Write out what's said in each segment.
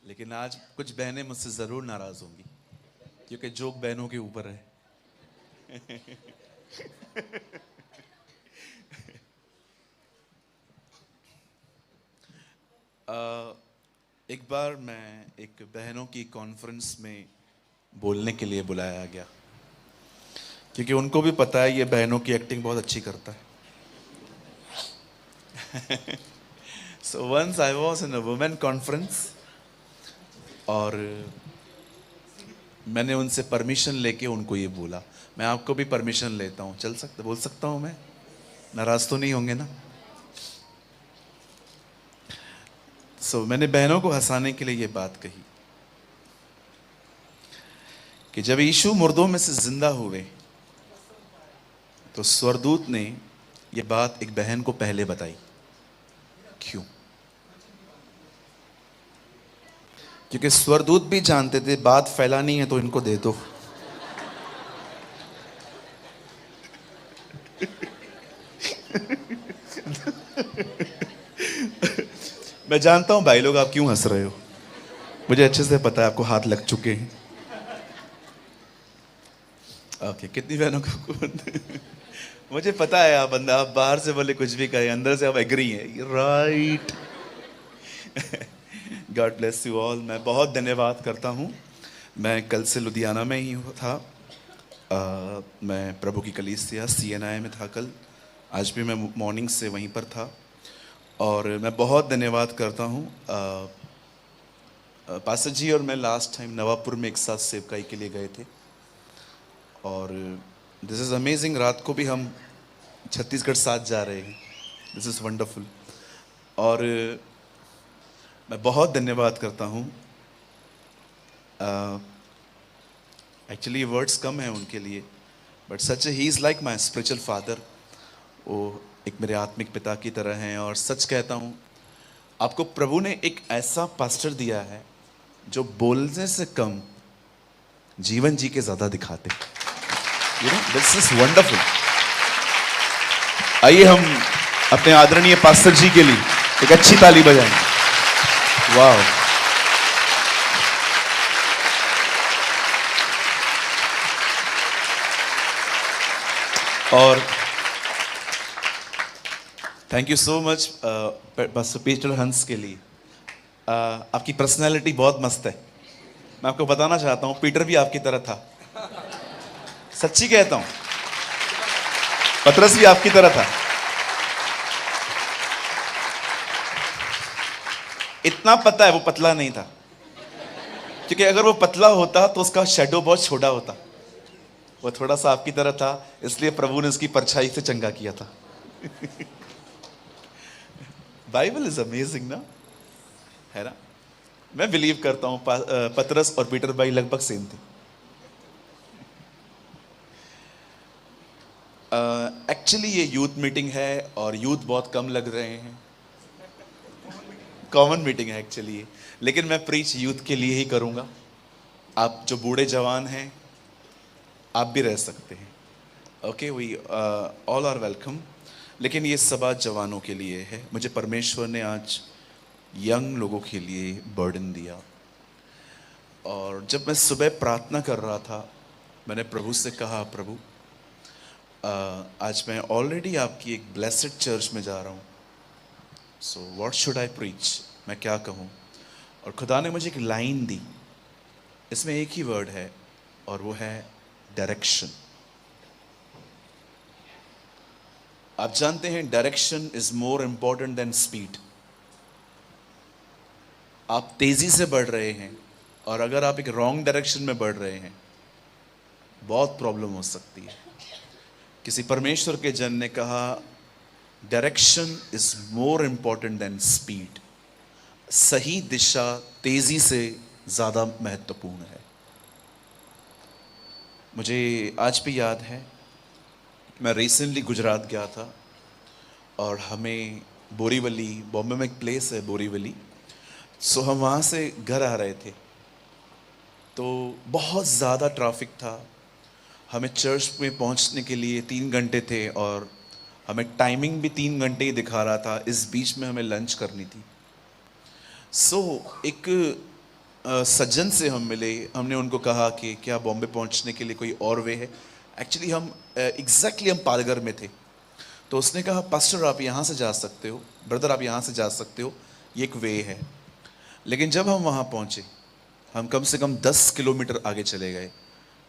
लेकिन आज कुछ बहनें मुझसे जरूर नाराज होंगी क्योंकि जोक बहनों के ऊपर है। एक बार मैं एक बहनों की कॉन्फ्रेंस में बोलने के लिए बुलाया गया क्योंकि उनको भी पता है ये बहनों की एक्टिंग बहुत अच्छी करता है। So once I was in a women conference और मैंने उनसे परमिशन लेके उनको ये बोला। मैं आपको भी परमिशन लेता हूँ, चल सकता, बोल सकता हूँ मैं? नाराज तो नहीं होंगे ना? मैंने बहनों को हंसाने के लिए ये बात कही कि जब यीशु मुर्दों में से जिंदा हुए तो स्वर्गदूत ने ये बात एक बहन को पहले बताई। क्यों? क्योंकि स्वर्गदूत भी जानते थे बात फैलानी है तो इनको दे दो। मैं जानता हूं भाई लोग आप क्यों हंस रहे हो, मुझे अच्छे से पता है आपको हाथ लग चुके हैं। ओके, कितनी बहनों को मुझे पता है आप बंदा, आप बाहर से बोले कुछ भी कहे, अंदर से आप एग्री हैं, right. God bless you all. मैं बहुत धन्यवाद करता हूँ। मैं कल से लुधियाना में ही था। मैं प्रभु की कलीसिया CNI में था कल। आज भी मैं मॉर्निंग से वहीं पर था और मैं बहुत धन्यवाद करता हूँ। पास्टर जी और मैं लास्ट टाइम नवापुर में एक साथ सेवकाई के लिए गए थे और दिस इज़ अमेजिंग। रात को भी हम छत्तीसगढ़ साथ जा रहे हैं। This is wonderful. और मैं बहुत धन्यवाद करता हूँ। एक्चुअली वर्ड्स कम हैं उनके लिए, but such he is like my spiritual father. वो एक मेरे आत्मिक पिता की तरह हैं और सच कहता हूँ आपको प्रभु ने एक ऐसा पास्टर दिया है जो बोलने से कम जीवन जी के ज़्यादा दिखाते। You know, this is wonderful. आइए हम अपने आदरणीय पास्टर जी के लिए एक अच्छी ताली बजाएं। वाह। और thank you so much pastor Peter हंस के लिए। आपकी पर्सनैलिटी बहुत मस्त है। मैं आपको बताना चाहता हूं पीटर भी आपकी तरह था, सच्ची कहता हूं। पतरस भी आपकी तरह था। इतना पता है वो पतला नहीं था, क्योंकि अगर वो पतला होता तो उसका शेडो बहुत छोटा होता। वो थोड़ा सा आपकी तरह था, इसलिए प्रभु ने उसकी परछाई से चंगा किया था। बाइबल इज अमेजिंग ना, है ना? मैं बिलीव करता हूं पतरस और पीटर भाई लगभग सेम थे। एक्चुअली ये यूथ मीटिंग है और यूथ बहुत कम लग रहे हैं। कॉमन मीटिंग है एक्चुअली ये, लेकिन मैं प्रीच यूथ के लिए ही करूंगा। आप जो बूढ़े जवान हैं आप भी रह सकते हैं। Okay, we all are welcome. लेकिन ये सभा जवानों के लिए है। मुझे परमेश्वर ने आज यंग लोगों के लिए बर्डन दिया और जब मैं सुबह प्रार्थना कर रहा था मैंने प्रभु से कहा, प्रभु आज मैं ऑलरेडी आपकी एक ब्लेसेड चर्च में जा रहा हूँ, so what should I preach, मैं क्या कहूँ? और खुदा ने मुझे एक लाइन दी, इसमें एक ही वर्ड है और वो है डायरेक्शन। आप जानते हैं direction is more important than speed. आप तेजी से बढ़ रहे हैं और अगर आप एक रॉन्ग डायरेक्शन में बढ़ रहे हैं बहुत प्रॉब्लम हो सकती है। किसी परमेश्वर के जन ने कहा direction is more important than speed. सही दिशा तेजी से ज्यादा महत्वपूर्ण है। मुझे आज भी याद है, मैं रिसेंटली गुजरात गया था और हमें बोरीवली, बॉम्बे में एक प्लेस है बोरीवली, सो हम वहाँ से घर आ रहे थे तो बहुत ज़्यादा ट्रैफिक था। हमें चर्च में पहुँचने के लिए 3 घंटे थे और हमें टाइमिंग भी 3 घंटे ही दिखा रहा था। इस बीच में हमें लंच करनी थी। एक सज्जन से हम मिले, हमने उनको कहा कि क्या बॉम्बे पहुंचने के लिए कोई और वे है। एक्चुअली हम एग्जैक्टली हम पालघर में थे। तो उसने कहा पास्टर आप यहाँ से जा सकते हो, ब्रदर आप यहाँ से जा सकते हो, ये एक वे है। लेकिन जब हम वहाँ पहुँचे, हम कम से कम 10 किलोमीटर आगे चले गए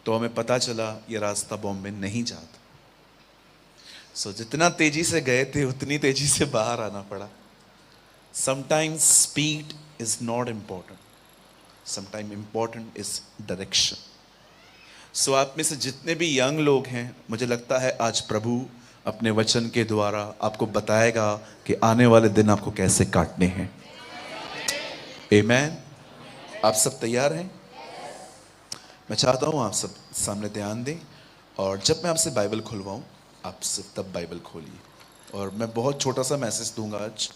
तो हमें पता चला ये रास्ता बॉम्बे नहीं जाता। सो जितना तेजी से गए थे उतनी तेजी से बाहर आना पड़ा। Sometimes speed is not important, sometime important is direction. So आप में से जितने भी यंग लोग हैं, मुझे लगता है आज प्रभु अपने वचन के द्वारा आपको बताएगा कि आने वाले दिन आपको कैसे काटने हैं। आमेन। आप सब तैयार हैं? मैं चाहता हूं आप सब सामने ध्यान दें, और जब मैं आपसे बाइबल खुलवाऊं आप सिर्फ तब बाइबल खोलिए। और मैं बहुत छोटा सा मैसेज दूंगा आज।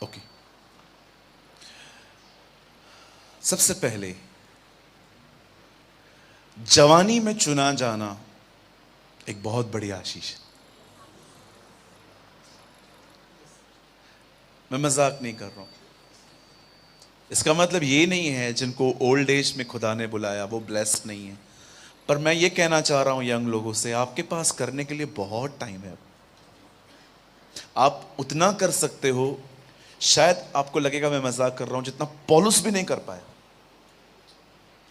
ओके, सबसे पहले जवानी में चुना जाना एक बहुत बड़ी आशीष है। मैं मजाक नहीं कर रहा हूं। इसका मतलब ये नहीं है जिनको ओल्ड एज में खुदा ने बुलाया वो ब्लेस्ड नहीं है, पर मैं ये कहना चाह रहा हूं यंग लोगों से, आपके पास करने के लिए बहुत टाइम है। आप उतना कर सकते हो, शायद आपको लगेगा मैं मजाक कर रहा हूं, जितना पौलुस भी नहीं कर पाया,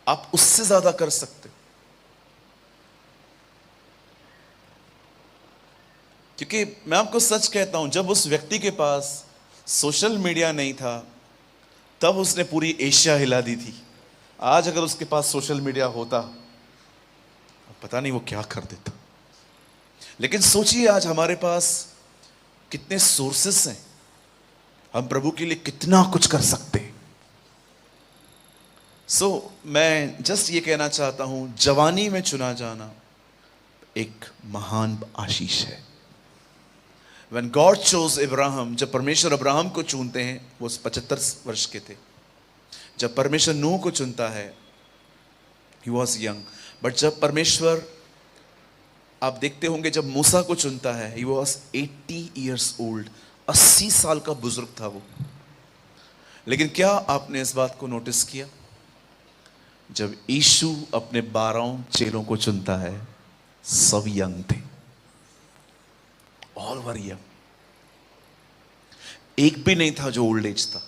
आप उससे ज्यादा कर सकते हो। क्योंकि मैं आपको सच कहता हूं, जब उस व्यक्ति के पास सोशल मीडिया नहीं था तब उसने पूरी एशिया हिला दी थी। आज अगर उसके पास सोशल मीडिया होता, पता नहीं वो क्या कर देता। लेकिन सोचिए आज हमारे पास कितने सोर्सेस हैं, हम प्रभु के लिए कितना कुछ कर सकते हैं। मैं जस्ट ये कहना चाहता हूं, जवानी में चुना जाना एक महान आशीष है। When God chose Abraham, जब परमेश्वर अब्राहम को चुनते हैं, वो 75 वर्ष के थे। जब परमेश्वर नूह को चुनता है, he was young। बट जब परमेश्वर, आप देखते होंगे जब मूसा को चुनता है, he was 80 years old, 80 साल का बुजुर्ग था वो। लेकिन क्या आपने इस बात को नोटिस किया, जब यीशु अपने 12 चेलों को चुनता है, सब यंग थे, ऑल वर यंग। एक भी नहीं था जो ओल्ड एज था।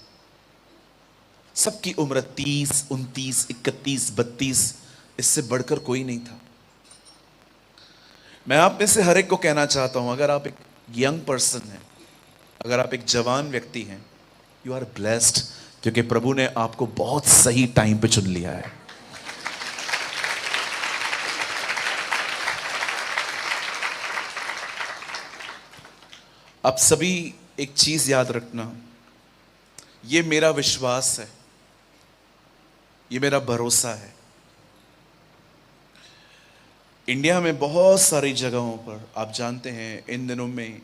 सबकी उम्र 30, 29, 31, 32, इससे बढ़कर कोई नहीं था। मैं आप में से हर एक को कहना चाहता हूं, अगर आप एक यंग पर्सन हैं, अगर आप एक जवान व्यक्ति हैं, यू आर ब्लेस्ड, क्योंकि प्रभु ने आपको बहुत सही टाइम पे चुन लिया है। आप सभी एक चीज याद रखना, ये मेरा विश्वास है, ये मेरा भरोसा है। इंडिया में बहुत सारी जगहों पर आप जानते हैं इन दिनों में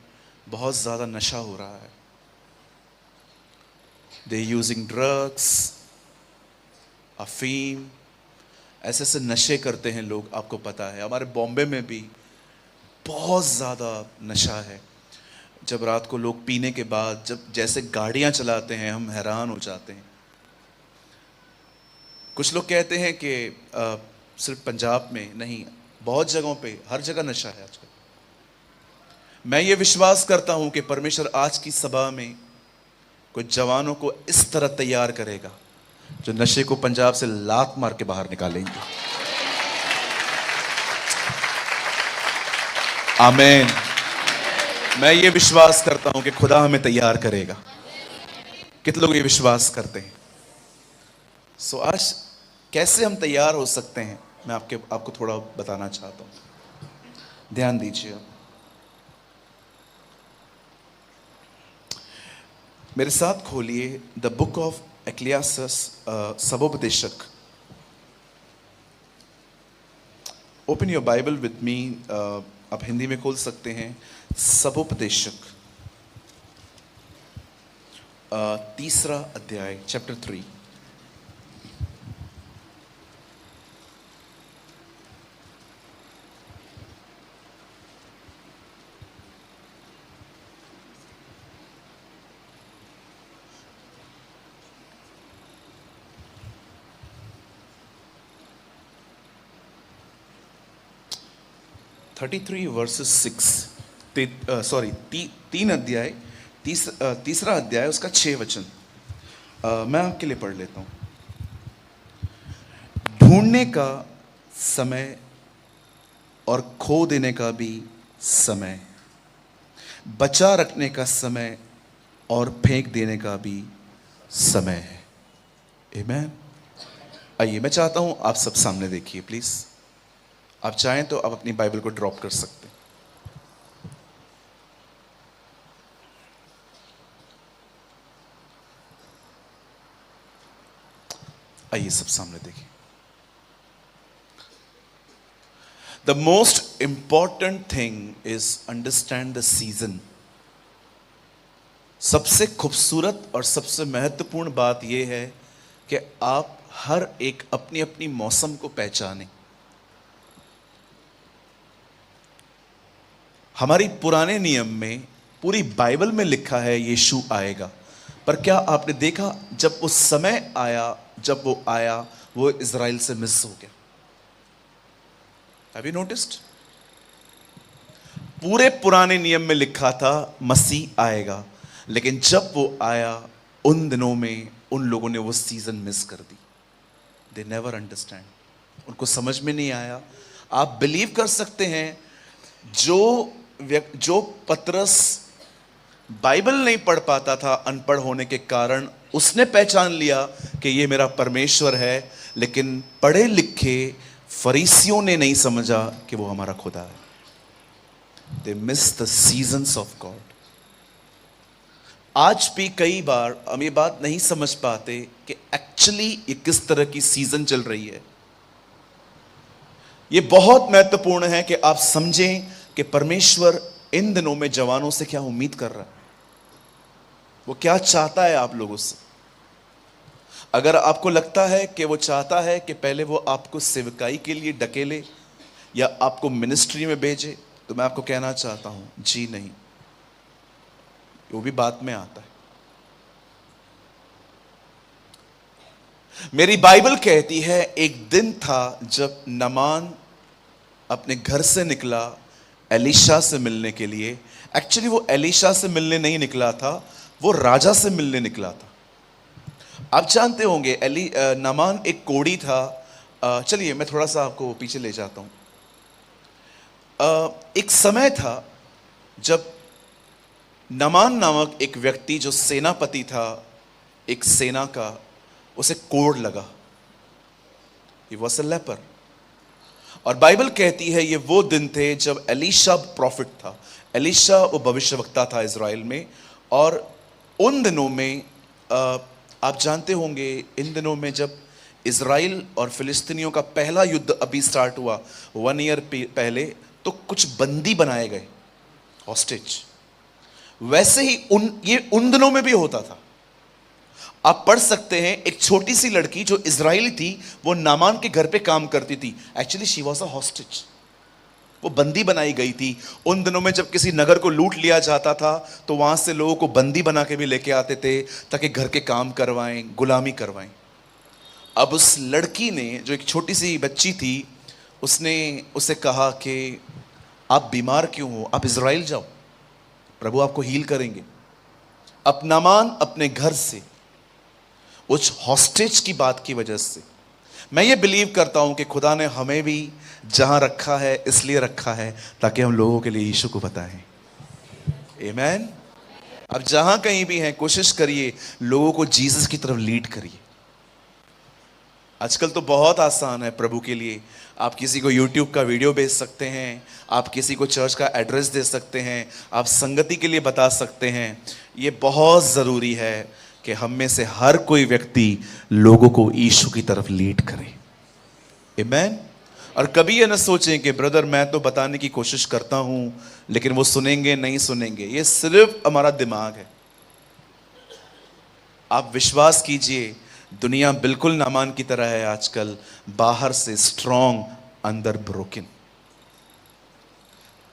बहुत ज़्यादा नशा हो रहा है। दे यूजिंग ड्रग्स, अफीम, ऐसे ऐसे नशे करते हैं लोग। आपको पता है हमारे बॉम्बे में भी बहुत ज़्यादा नशा है। जब रात को लोग पीने के बाद जब जैसे गाड़ियां चलाते हैं, हम हैरान हो जाते हैं। कुछ लोग कहते हैं कि सिर्फ पंजाब में नहीं, बहुत जगहों पे, हर जगह नशा है आजकल। मैं ये विश्वास करता हूं कि परमेश्वर आज की सभा में कुछ जवानों को इस तरह तैयार करेगा जो नशे को पंजाब से लात मार के बाहर निकालेंगे। आमीन। मैं ये विश्वास करता हूं कि खुदा हमें तैयार करेगा। कितने लोग ये विश्वास करते हैं? आज कैसे हम तैयार हो सकते हैं, मैं आपको थोड़ा बताना चाहता हूं। ध्यान दीजिए, मेरे साथ खोलिए द बुक ऑफ एक्लियासस, सबोपदेशक। Open your Bible with me. आप हिंदी में खोल सकते हैं। सबोपदेशक, 3 अध्याय, चैप्टर 3। 33 वर्सेस 6, सॉरी 3 अध्याय, तीसरा अध्याय उसका 6 वचन मैं आपके लिए पढ़ लेता हूँ। ढूंढने का समय और खो देने का भी समय, बचा रखने का समय और फेंक देने का भी समय है। आमीन। आइए, मैं चाहता हूं आप सब सामने देखिए प्लीज। आप चाहें तो आप अपनी बाइबल को ड्रॉप कर सकते हैं। आइए सब सामने देखिए। The most important thing is understand the season. सबसे खूबसूरत और सबसे महत्वपूर्ण बात यह है कि आप हर एक अपनी अपनी मौसम को पहचानें। हमारी पुराने नियम में, पूरी बाइबल में लिखा है यीशु आएगा, पर क्या आपने देखा जब उस समय आया, जब वो आया, वो इज़राइल से मिस हो गया। Have you noticed? पूरे पुराने नियम में लिखा था मसीह आएगा, लेकिन जब वो आया उन दिनों में उन लोगों ने वो सीजन मिस कर दी। दे नेवर अंडरस्टैंड, उनको समझ में नहीं आया। आप बिलीव कर सकते हैं, जो पतरस बाइबल नहीं पढ़ पाता था अनपढ़ होने के कारण, उसने पहचान लिया कि ये मेरा परमेश्वर है, लेकिन पढ़े लिखे फरीसियों ने नहीं समझा कि वो हमारा खुदा है। They miss the seasons of God. आज भी कई बार हम ये बात नहीं समझ पाते कि एक्चुअली ये किस तरह की सीजन चल रही है। ये बहुत महत्वपूर्ण है कि आप समझें कि परमेश्वर इन दिनों में जवानों से क्या उम्मीद कर रहा है, वो क्या चाहता है आप लोगों से। अगर आपको लगता है कि वो चाहता है कि पहले वो आपको सेवकाई के लिए ढकेले या आपको मिनिस्ट्री में भेजे, तो मैं आपको कहना चाहता हूं जी नहीं, वो भी बात में आता है। मेरी बाइबल कहती है एक दिन था जब नामान अपने घर से निकला एलीशा से मिलने के लिए। एक्चुअली वो एलीशा से मिलने नहीं निकला था, वो राजा से मिलने निकला था। आप जानते होंगे नामान एक कोढ़ी था। चलिए मैं थोड़ा सा आपको पीछे ले जाता हूं। एक समय था जब नामान नामक एक व्यक्ति जो सेनापति था एक सेना का, उसे कोढ़ लगा। He was a leper। और बाइबल कहती है ये वो दिन थे जब एलीशा प्रॉफिट था। एलीशा वो भविष्यवक्ता था इज़राइल में। और उन दिनों में आप जानते होंगे, इन दिनों में जब इज़राइल और फिलिस्तीनियों का पहला युद्ध अभी स्टार्ट हुआ 1 ईयर पहले, तो कुछ बंदी बनाए गए, हॉस्टेज। वैसे ही उन दिनों में भी होता था। आप पढ़ सकते हैं, एक छोटी सी लड़की जो इजरायली थी, वो नामान के घर पे काम करती थी। Actually she was a hostage, वो बंदी बनाई गई थी। उन दिनों में जब किसी नगर को लूट लिया जाता था तो वहां से लोगों को बंदी बना के भी लेके आते थे ताकि घर के काम करवाएं, गुलामी करवाएं। अब उस लड़की ने, जो एक छोटी सी बच्ची थी, उसने उसे कहा कि आप बीमार क्यों हो, आप इजराइल जाओ, प्रभु आपको हील करेंगे। अब नामान अपने घर से उस हॉस्टेज की बात की वजह से, मैं ये बिलीव करता हूं कि खुदा ने हमें भी जहां रखा है इसलिए रखा है ताकि हम लोगों के लिए यीशु को बताएं। आमीन। अब जहां कहीं भी हैं, कोशिश करिए लोगों को जीसस की तरफ लीड करिए। आजकल तो बहुत आसान है प्रभु के लिए। आप किसी को यूट्यूब का वीडियो भेज सकते हैं, आप किसी को चर्च का एड्रेस दे सकते हैं, आप संगति के लिए बता सकते हैं। ये बहुत ज़रूरी है कि हम में से हर कोई व्यक्ति लोगों को यीशु की तरफ लीड करे। आमीन। और कभी ये न सोचें कि ब्रदर मैं तो बताने की कोशिश करता हूं लेकिन वो सुनेंगे नहीं सुनेंगे। ये सिर्फ हमारा दिमाग है। आप विश्वास कीजिए, दुनिया बिल्कुल नामान की तरह है आजकल, बाहर से स्ट्रॉन्ग, अंदर ब्रोकन।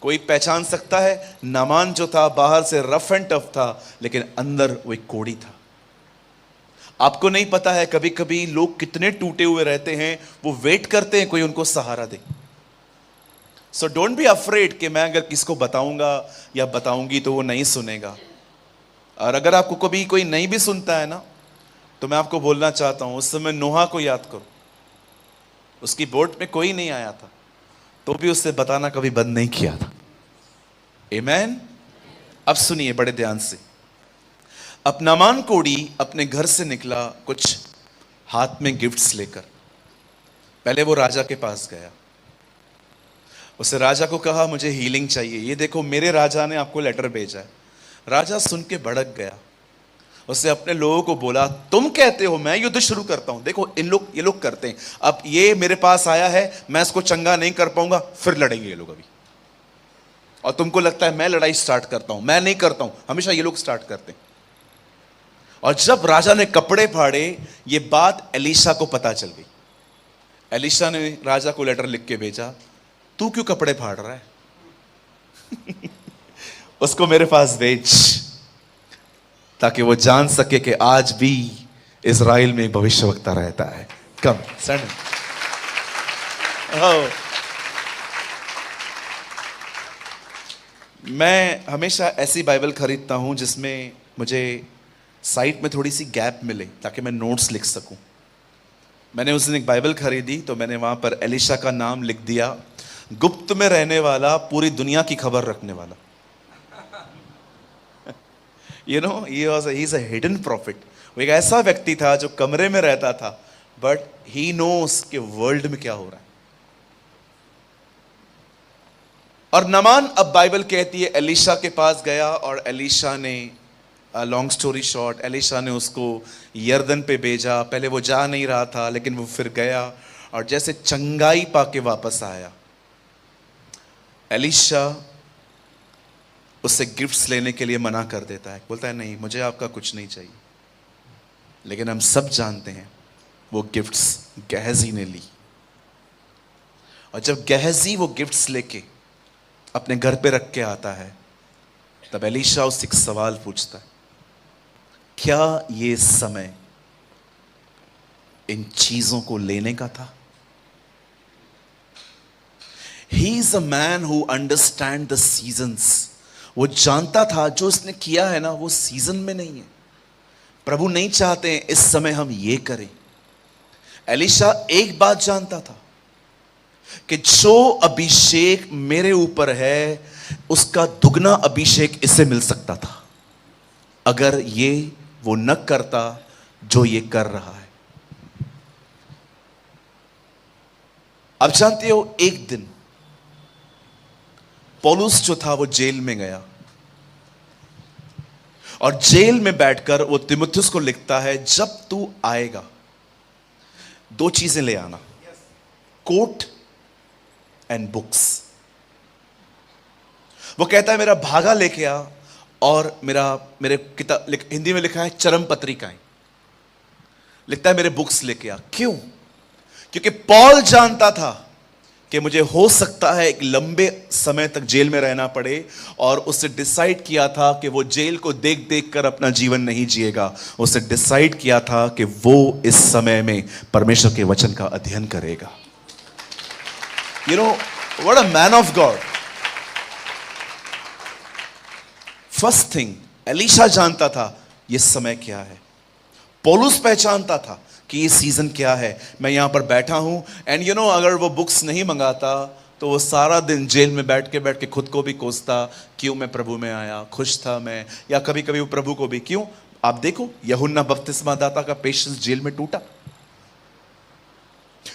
कोई पहचान सकता है, नामान जो था बाहर से रफ एंड टफ था लेकिन अंदर वो एक कोढ़ी था। आपको नहीं पता है कभी कभी लोग कितने टूटे हुए रहते हैं, वो वेट करते हैं कोई उनको सहारा दे। सो डोंट बी अफ्रेड कि मैं अगर किसको बताऊंगा या बताऊंगी तो वो नहीं सुनेगा। और अगर आपको कभी कोई नहीं भी सुनता है ना, तो मैं आपको बोलना चाहता हूं, उस समय नोहा को याद करो। उसकी बोट में कोई नहीं आया था, तो भी उससे बताना कभी बंद नहीं किया था। आमेन। अब सुनिए बड़े ध्यान से। अब नामान कोढ़ी अपने घर से निकला, कुछ हाथ में गिफ्ट्स लेकर। पहले वो राजा के पास गया, उससे राजा को कहा मुझे हीलिंग चाहिए, ये देखो मेरे राजा ने आपको लेटर भेजा है। राजा सुन के भड़क गया। उससे अपने लोगों को बोला, तुम कहते हो मैं युद्ध शुरू करता हूं, देखो ये लोग करते हैं, अब ये मेरे पास आया है, मैं इसको चंगा नहीं कर पाऊंगा, फिर लड़ेंगे ये लोग अभी। और तुमको लगता है मैं लड़ाई स्टार्ट करता हूं, मैं नहीं करता हूं, हमेशा ये लोग स्टार्ट करते हैं। और जब राजा ने कपड़े फाड़े, ये बात एलीशा को पता चल गई। एलीशा ने राजा को लेटर लिख के भेजा, तू क्यों कपड़े फाड़ रहा है? उसको मेरे पास भेज, ताकि वो जान सके कि आज भी इज़राइल में भविष्यवक्ता रहता है। कम सेंड। मैं हमेशा ऐसी बाइबल खरीदता हूं जिसमें मुझे साइड में थोड़ी सी गैप मिले, ताकि मैं नोट्स लिख सकूं। मैंने उस दिन एक बाइबल खरीदी, तो मैंने वहां पर एलीशा का नाम लिख दिया, गुप्त में रहने वाला, पूरी दुनिया की खबर रखने वाला। You know, he is a hidden profit. वो एक ऐसा व्यक्ति था जो कमरे में रहता था, बट ही नोस कि वर्ल्ड में क्या हो रहा है। और नामान, अब बाइबल कहती है, एलीशा के पास गया, और एलीशा ने, लॉन्ग स्टोरी शॉर्ट, एलीशा ने उसको यर्दन पे भेजा। पहले वो जा नहीं रहा था, लेकिन वो फिर गया, और जैसे चंगाई पाके वापस आया, एलीशा उससे गिफ्ट्स लेने के लिए मना कर देता है, बोलता है नहीं, मुझे आपका कुछ नहीं चाहिए। लेकिन हम सब जानते हैं वो गिफ्ट्स गहजी ने ली। और जब गहजी वो गिफ्ट्स लेके अपने घर पे रख के आता है, तब एलीशा उससे एक सवाल पूछता है, क्या ये समय इन चीजों को लेने का था? He is a man who understands the seasons. वो जानता था जो उसने किया है ना, वो सीजन में नहीं है। प्रभु नहीं चाहते इस समय हम ये करें। एलीशा एक बात जानता था कि जो अभिषेक मेरे ऊपर है, उसका दुगना अभिषेक इससे मिल सकता था, अगर ये वो न करता जो ये कर रहा है। अब जानते हो, एक दिन पौलुस जो था वो जेल में गया, और जेल में बैठकर वो तीमुथियुस को लिखता है, जब तू आएगा 2 चीजें ले आना, कोट एंड बुक्स। वो कहता है मेरा भागा लेके आ, और मेरे किताब, हिंदी में लिखा है चरम पत्रिकाएं, लिखता है मेरे बुक्स लेके आ। क्यों? क्योंकि पौल जानता था कि मुझे हो सकता है एक लंबे समय तक जेल में रहना पड़े, और उससे डिसाइड किया था कि वो जेल को देख देख कर अपना जीवन नहीं जिएगा। उससे डिसाइड किया था कि वो इस समय में परमेश्वर के वचन का अध्ययन करेगा। You know, what a man of God. First thing, Elisha जानता था ये समय क्या है। पौलुस पहचानता था कि ये सीजन क्या है। मैं यहां पर बैठा हूं, एंड यू नो, अगर वो बुक्स नहीं मंगाता तो वो सारा दिन जेल में बैठ के खुद को भी कोसता, क्यों मैं प्रभु में आया, खुश था मैं, या कभी कभी वो प्रभु को भी क्यों। आप देखो, यूहन्ना बपतिस्मा दाता का पेशेंस जेल में टूटा।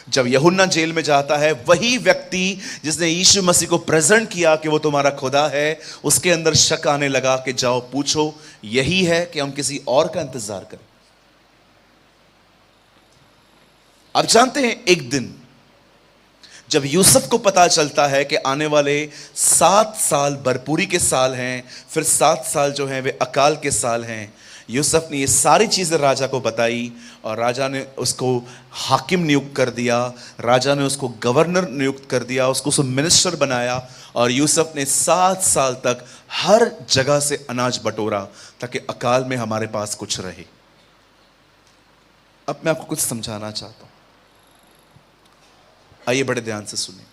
जब यूहन्ना जेल में जाता है, वही व्यक्ति जिसने यीशु मसीह को प्रेजेंट किया कि वो तुम्हारा खुदा है, उसके अंदर शक आने लगा कि जाओ पूछो, यही है कि हम किसी और का इंतजार करें। अब जानते हैं, एक दिन जब यूसुफ को पता चलता है कि आने वाले 7 साल भरपूरी के साल हैं, फिर 7 साल जो हैं वे अकाल के साल हैं, यूसुफ ने ये सारी चीज़ें राजा को बताई, और राजा ने उसको हाकिम नियुक्त कर दिया, राजा ने उसको गवर्नर नियुक्त कर दिया, उसको मिनिस्टर बनाया, और यूसुफ ने 7 साल तक हर जगह से अनाज बटोरा ताकि अकाल में हमारे पास कुछ रहे। अब मैं आपको कुछ समझाना चाहता हूं, आइए बड़े ध्यान से सुनिए।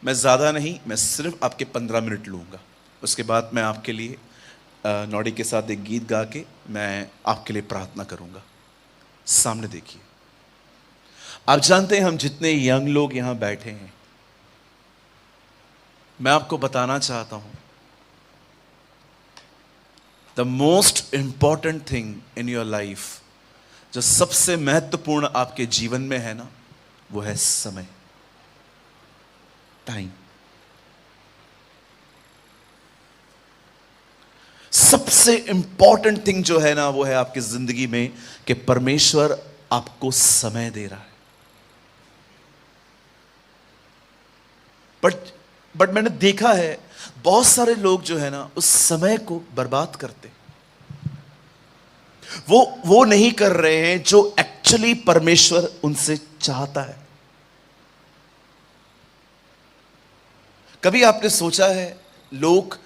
मैं ज़्यादा नहीं, मैं सिर्फ आपके 15 मिनट लूँगा। उसके बाद मैं आपके लिए नौड़ी के साथ एक गीत गा के मैं आपके लिए प्रार्थना करूँगा। सामने देखिए। आप जानते हैं हम जितने यंग लोग यहाँ बैठे हैं, मैं आपको बताना चाहता हूँ, the most important thing in your life, जो सबसे महत्वपूर्ण आपके जीवन में है ना, वो है समय, टाइम। सबसे इंपॉर्टेंट थिंग जो है ना, वो है आपकी जिंदगी में कि परमेश्वर आपको समय दे रहा है। बट मैंने देखा है बहुत सारे लोग जो है ना, उस समय को बर्बाद करते। वो नहीं कर रहे हैं जो एक्चुअली परमेश्वर उनसे चाहता है। कभी आपने सोचा है, लोग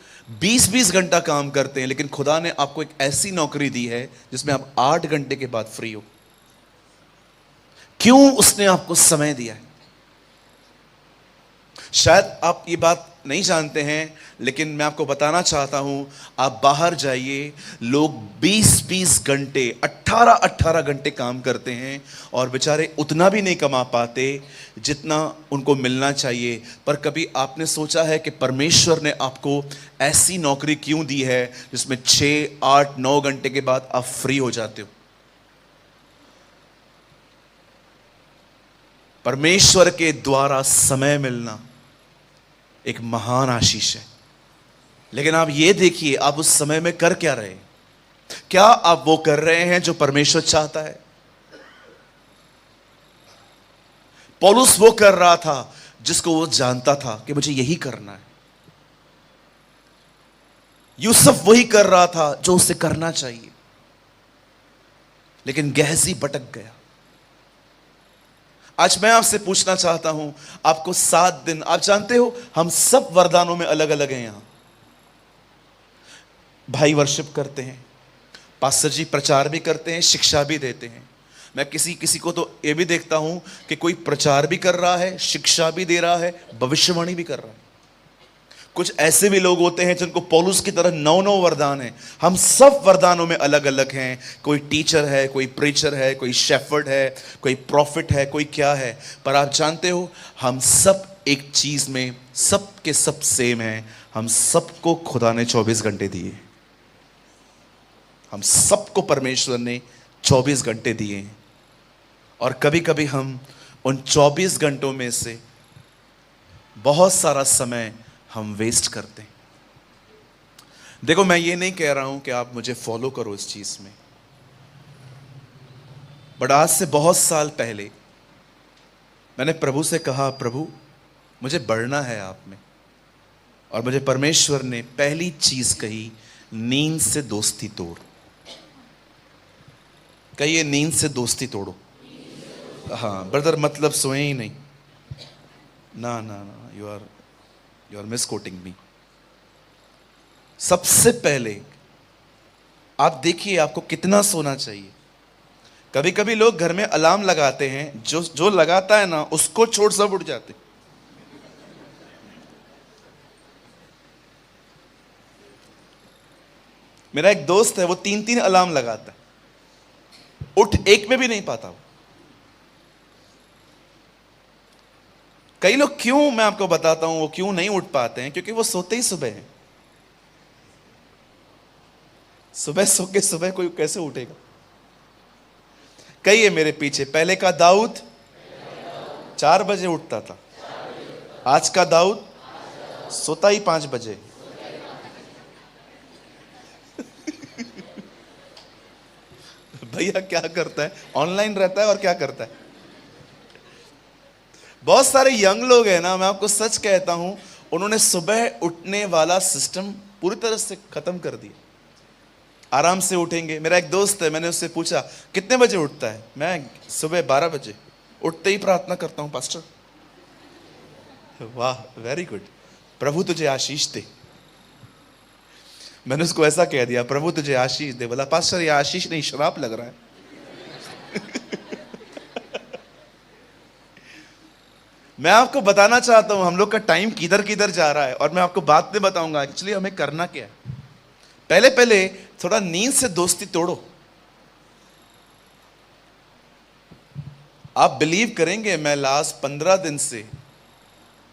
20-20 घंटा काम करते हैं, लेकिन खुदा ने आपको एक ऐसी नौकरी दी है जिसमें आप 8 घंटे के बाद फ्री हो। क्यों? उसने आपको समय दिया है। शायद आप ये बात नहीं जानते हैं, लेकिन मैं आपको बताना चाहता हूं, आप बाहर जाइए, लोग 20-20 घंटे, 18-18 घंटे काम करते हैं और बेचारे उतना भी नहीं कमा पाते जितना उनको मिलना चाहिए। पर कभी आपने सोचा है कि परमेश्वर ने आपको ऐसी नौकरी क्यों दी है जिसमें 6, 8, 9 घंटे के बाद आप फ्री हो जाते हो? परमेश्वर के द्वारा समय मिलना एक महान आशीष है। लेकिन आप ये देखिए, आप उस समय में कर क्या रहे हैं? क्या आप वो कर रहे हैं जो परमेश्वर चाहता है? पौलुस वो कर रहा था जिसको वो जानता था कि मुझे यही करना है। यूसुफ वही कर रहा था जो उसे करना चाहिए, लेकिन गेहजी भटक गया। आज मैं आपसे पूछना चाहता हूं, आपको 7 दिन, आप जानते हो हम सब वरदानों में अलग अलग हैं। यहां भाई वर्शिप करते हैं, पास्टर जी प्रचार भी करते हैं, शिक्षा भी देते हैं। मैं किसी को तो यह भी देखता हूं कि कोई प्रचार भी कर रहा है, शिक्षा भी दे रहा है, भविष्यवाणी भी कर रहा है। कुछ ऐसे भी लोग होते हैं जिनको पौलुस की तरह 9 वरदान है। हम सब वरदानों में अलग अलग हैं। कोई टीचर है, कोई प्रीचर है, कोई शेफर्ड है, कोई प्रॉफिट है, कोई क्या है। पर आप जानते हो, हम सब एक चीज में सब के सब सेम हैं। हम सबको खुदा ने 24 घंटे दिए। हम सबको परमेश्वर ने 24 घंटे दिए हैं। और कभी कभी हम उन 24 घंटों में से बहुत सारा समय हम वेस्ट करते हैं। देखो, मैं ये नहीं कह रहा हूं कि आप मुझे फॉलो करो इस चीज में, बट आज से बहुत साल पहले मैंने प्रभु से कहा, प्रभु मुझे बढ़ना है आप में। और मुझे परमेश्वर ने पहली चीज कही, नींद से दोस्ती तोड़। कहिए, नींद से दोस्ती तोड़ो। हाँ ब्रदर, मतलब सोए ही नहीं। ना ना ना, यू आर मिसकोटिंग मी। सबसे पहले आप देखिए आपको कितना सोना चाहिए। कभी कभी लोग घर में अलार्म लगाते हैं, जो लगाता है ना उसको छोड़ सब उठ जाते। मेरा एक दोस्त है, वो 3-3 अलार्म लगाता है, उठ एक में भी नहीं पाता वो। कई लोग क्यों, मैं आपको बताता हूं, वो क्यों नहीं उठ पाते हैं, क्योंकि वो सोते ही सुबह हैं। सुबह सो के सुबह कोई कैसे उठेगा? कहिए मेरे पीछे, पहले का दाऊद 4 बजे उठता था, आज का दाऊद सोता ही 5 बजे। भैया क्या करता है? ऑनलाइन रहता है और क्या करता है? बहुत सारे यंग लोग हैं ना, मैं आपको सच कहता हूं, उन्होंने सुबह उठने वाला सिस्टम पूरी तरह से खत्म कर दिया। आराम से उठेंगे। मेरा एक दोस्त है, मैंने उससे पूछा कितने बजे उठता है? मैं सुबह 12 बजे उठते ही प्रार्थना करता हूं पास्टर। वाह, वेरी गुड, प्रभु तुझे आशीष दे। मैंने उसको ऐसा कह दिया, प्रभु तुझे आशीष दे। बोला पास्टर ये आशीष नहीं, श्राप लग रहा है। मैं आपको बताना चाहता हूं हम लोग का टाइम किधर किधर जा रहा है, और मैं आपको बाद में बताऊंगा एक्चुअली हमें करना क्या है। पहले पहले थोड़ा नींद से दोस्ती तोड़ो। आप बिलीव करेंगे, मैं लास्ट 15 दिन से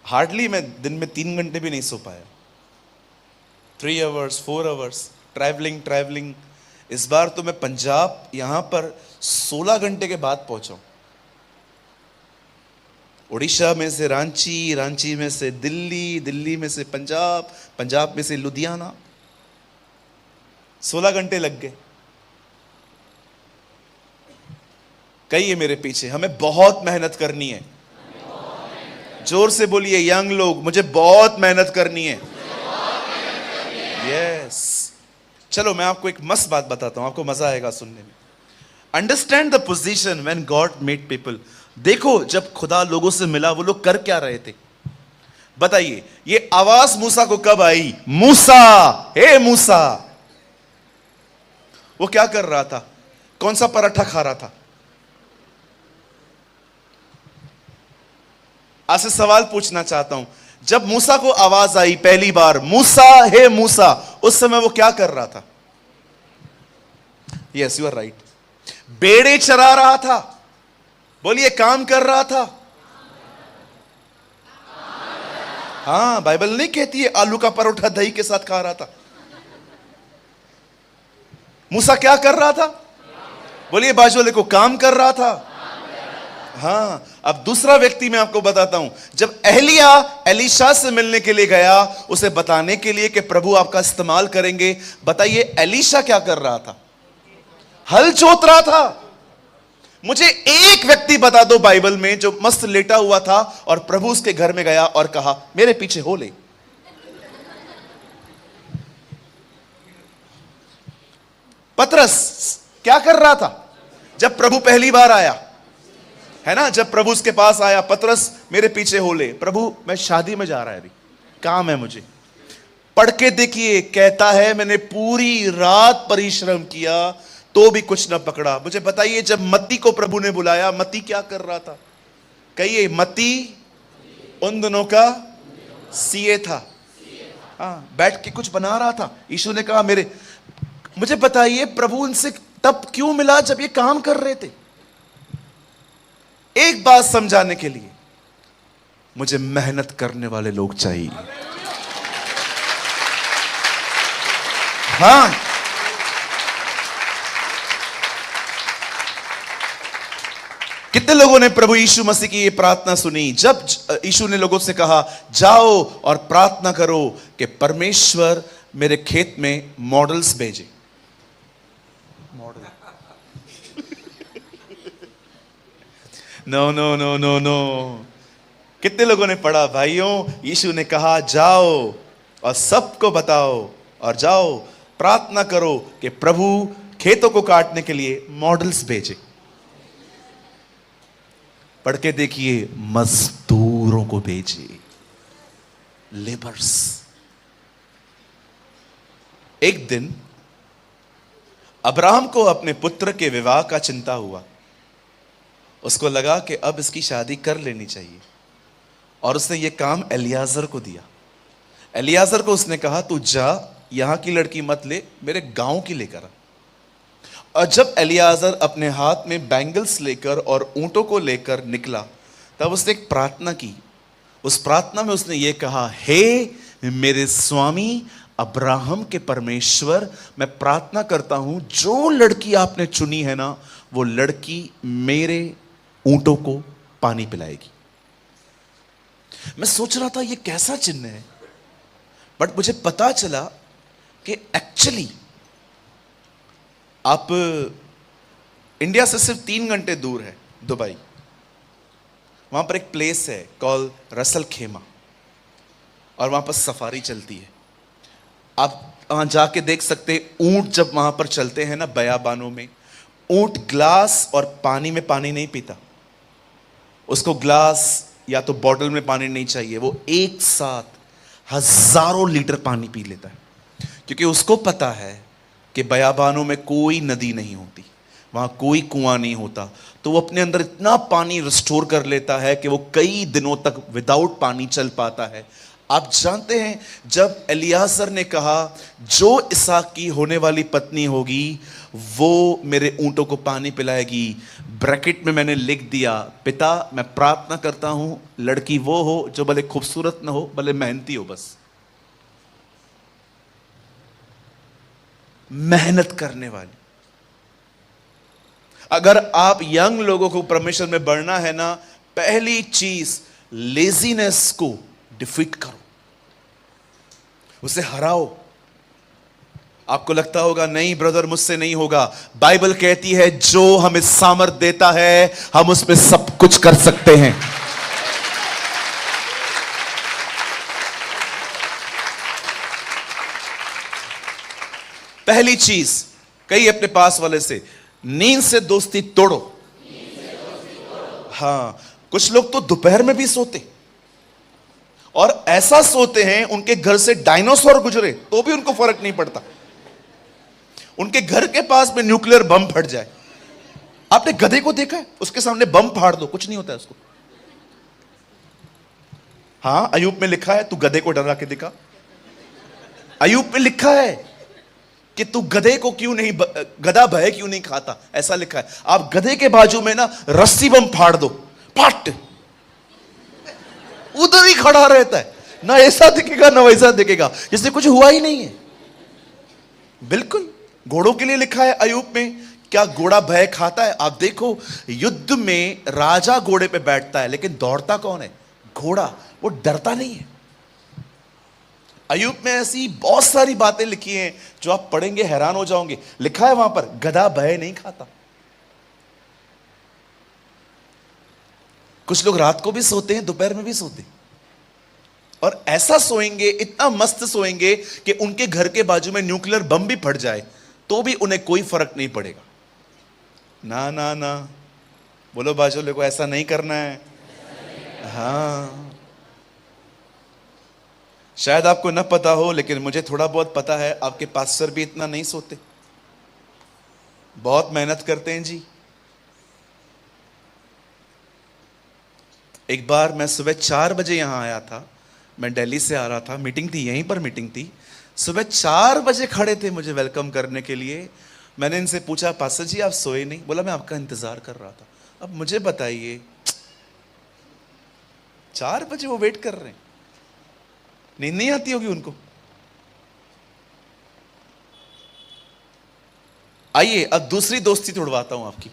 हार्डली मैं दिन में 3 घंटे भी नहीं सो पाया। 3 आवर्स 4 आवर्स ट्रैवलिंग। इस बार तो मैं पंजाब यहां पर 16 घंटे के बाद पहुंचा हूं। उड़ीसा में से रांची, रांची में से दिल्ली, दिल्ली में से पंजाब, पंजाब में से लुधियाना, 16 घंटे लग गए। कहिए मेरे पीछे, हमें बहुत मेहनत करनी है। जोर से बोलिए यंग लोग, मुझे बहुत मेहनत करनी है। यस। चलो मैं आपको एक मस्त बात बताता हूं, आपको मजा आएगा सुनने में। Understand the position when God made people. देखो जब खुदा लोगों से मिला, वो लोग कर क्या रहे थे बताइए। ये आवाज मूसा को कब आई? मूसा, हे मूसा। वो क्या कर रहा था? कौन सा पराठा खा रहा था? आपसे सवाल पूछना चाहता हूं, जब मूसा को आवाज आई पहली बार, मूसा हे मूसा, उस समय वो क्या कर रहा था? यस यू आर राइट, बेड़े चरा रहा था। बोलिए, काम कर रहा था। हाँ, बाइबल नहीं कहती है आलू का परोठा दही के साथ खा रहा था। मूसा क्या कर रहा था? बोलिए बाजू वाले को, काम कर रहा था। हाँ, अब दूसरा व्यक्ति मैं आपको बताता हूं। जब एलिया एलीशा से मिलने के लिए गया, उसे बताने के लिए कि प्रभु आपका इस्तेमाल करेंगे, बताइए एलीशा क्या कर रहा था? हल जोत रहा था। मुझे एक व्यक्ति बता दो बाइबल में जो मस्त लेटा हुआ था और प्रभु उसके घर में गया और कहा मेरे पीछे हो ले। पतरस क्या कर रहा था जब प्रभु पहली बार आया? है ना, जब प्रभु उसके पास आया, पतरस मेरे पीछे हो ले। प्रभु मैं शादी में जा रहा है, अभी काम है मुझे। पढ़ के देखिए, कहता है मैंने पूरी रात परिश्रम किया तो भी कुछ ना पकड़ा। मुझे बताइए, जब मत्ती को प्रभु ने बुलाया, मत्ती क्या कर रहा था? कहिए, मत्ती उन दिनों का सीए था। हाँ, बैठ के कुछ बना रहा था। यीशु ने कहा मुझे बताइए, प्रभु उनसे तब क्यों मिला जब ये काम कर रहे थे? एक बात समझाने के लिए, मुझे मेहनत करने वाले लोग चाहिए। हाँ, कितने लोगों ने प्रभु यीशु मसीह की ये प्रार्थना सुनी जब यीशु ने लोगों से कहा जाओ और प्रार्थना करो कि परमेश्वर मेरे खेत में मॉडल्स भेजे? Model? No no no no no. कितने लोगों ने पढ़ा भाइयों, यीशु ने कहा जाओ और सबको बताओ और जाओ प्रार्थना करो कि प्रभु खेतों को काटने के लिए मॉडल्स भेजे। पढ़ के देखिए, मजदूरों को भेजे, लेबर्स। एक दिन अब्राहम को अपने पुत्र के विवाह का चिंता हुआ। उसको लगा कि अब इसकी शादी कर लेनी चाहिए, और उसने ये काम एलियाजर को दिया। एलियाजर को उसने कहा तू जा, यहां की लड़की मत ले, मेरे गांव की लेकर आ। और जब एलियाजर अपने हाथ में बैंगल्स लेकर और ऊंटों को लेकर निकला, तब उसने एक प्रार्थना की। उस प्रार्थना में उसने ये कहा, हे मेरे स्वामी अब्राहम के परमेश्वर, मैं प्रार्थना करता हूं जो लड़की आपने चुनी है ना, वो लड़की मेरे ऊंटों को पानी पिलाएगी। मैं सोच रहा था ये कैसा चिन्ह है, बट मुझे पता चला कि एक्चुअली आप इंडिया से सिर्फ 3 घंटे दूर है दुबई, वहां पर एक प्लेस है कॉल रसल खेमा, और वहां पर सफारी चलती है। आप वहां जाके देख सकते, ऊंट जब वहां पर चलते हैं ना बयाबानों में, ऊंट ग्लास और पानी में पानी नहीं पीता। उसको ग्लास या तो बॉटल में पानी नहीं चाहिए, वो एक साथ हजारों लीटर पानी पी लेता है, क्योंकि उसको पता है कि बयाबानों में कोई नदी नहीं होती, वहां कोई कुआं नहीं होता, तो वो अपने अंदर इतना पानी रिस्टोर कर लेता है कि वो कई दिनों तक विदाउट पानी चल पाता है। आप जानते हैं, जब एलियाजर ने कहा जो इसहाक की होने वाली पत्नी होगी वो मेरे ऊंटों को पानी पिलाएगी, ब्रैकेट में मैंने लिख दिया, पिता मैं प्रार्थना करता हूं लड़की वो हो जो भले खूबसूरत ना हो, भले मेहनती हो, बस मेहनत करने वाली। अगर आप यंग लोगों को परमेश्वर में बढ़ना है ना, पहली चीज लेजीनेस को डिफीट करो, उसे हराओ। आपको लगता होगा नहीं ब्रदर मुझसे नहीं होगा, बाइबल कहती है जो हमें सामर्थ देता है हम उसमें सब कुछ कर सकते हैं। पहली चीज, कही अपने पास वाले से, नींद से दोस्ती तोड़ो। हां, कुछ लोग तो दोपहर में भी सोते, और ऐसा सोते हैं उनके घर से डायनासोर गुजरे तो भी उनको फर्क नहीं पड़ता, उनके घर के पास में न्यूक्लियर बम फट जाए। आपने गधे को देखा है, उसके सामने बम फाड़ दो कुछ नहीं होता है उसको। हां, अयूब में लिखा है तू गधे को डरा के दिखा। अयूब में लिखा है कि तू गधे को क्यों नहीं, गधा भय क्यों नहीं खाता, ऐसा लिखा है। आप गधे के बाजू में ना रस्सी बम फाड़ दो, फट, उधर ही खड़ा रहता है, ना ऐसा दिखेगा ना वैसा दिखेगा, जैसे कुछ हुआ ही नहीं है। बिल्कुल, घोड़ों के लिए लिखा है अयूब में, क्या घोड़ा भय खाता है? आप देखो, युद्ध में राजा घोड़े पे बैठता है लेकिन दौड़ता कौन है? घोड़ा, वो डरता नहीं है। अयूब में ऐसी बहुत सारी बातें लिखी हैं जो आप पढ़ेंगे हैरान हो जाओगे। लिखा है वहां पर, गधा भय नहीं खाता। कुछ लोग रात को भी सोते हैं, दोपहर में भी सोते हैं, और ऐसा सोएंगे, इतना मस्त सोएंगे कि उनके घर के बाजू में न्यूक्लियर बम भी फट जाए तो भी उन्हें कोई फर्क नहीं पड़ेगा। ना ना ना, बोलो बाजू वाले को ऐसा नहीं करना है। हाँ, शायद आपको न पता हो लेकिन मुझे थोड़ा बहुत पता है, आपके पास्टर भी इतना नहीं सोते, बहुत मेहनत करते हैं जी। एक बार मैं सुबह 4 बजे यहां आया था, मैं दिल्ली से आ रहा था, मीटिंग थी, यहीं पर मीटिंग थी। सुबह 4 बजे खड़े थे मुझे वेलकम करने के लिए। मैंने इनसे पूछा पास्टर जी आप सोए नहीं? बोला मैं आपका इंतजार कर रहा था। अब मुझे बताइए, 4 बजे वो वेट कर रहे हैं, नींद नहीं आती होगी उनको। आइए अब दूसरी दोस्ती तोड़वाता हूं आपकी।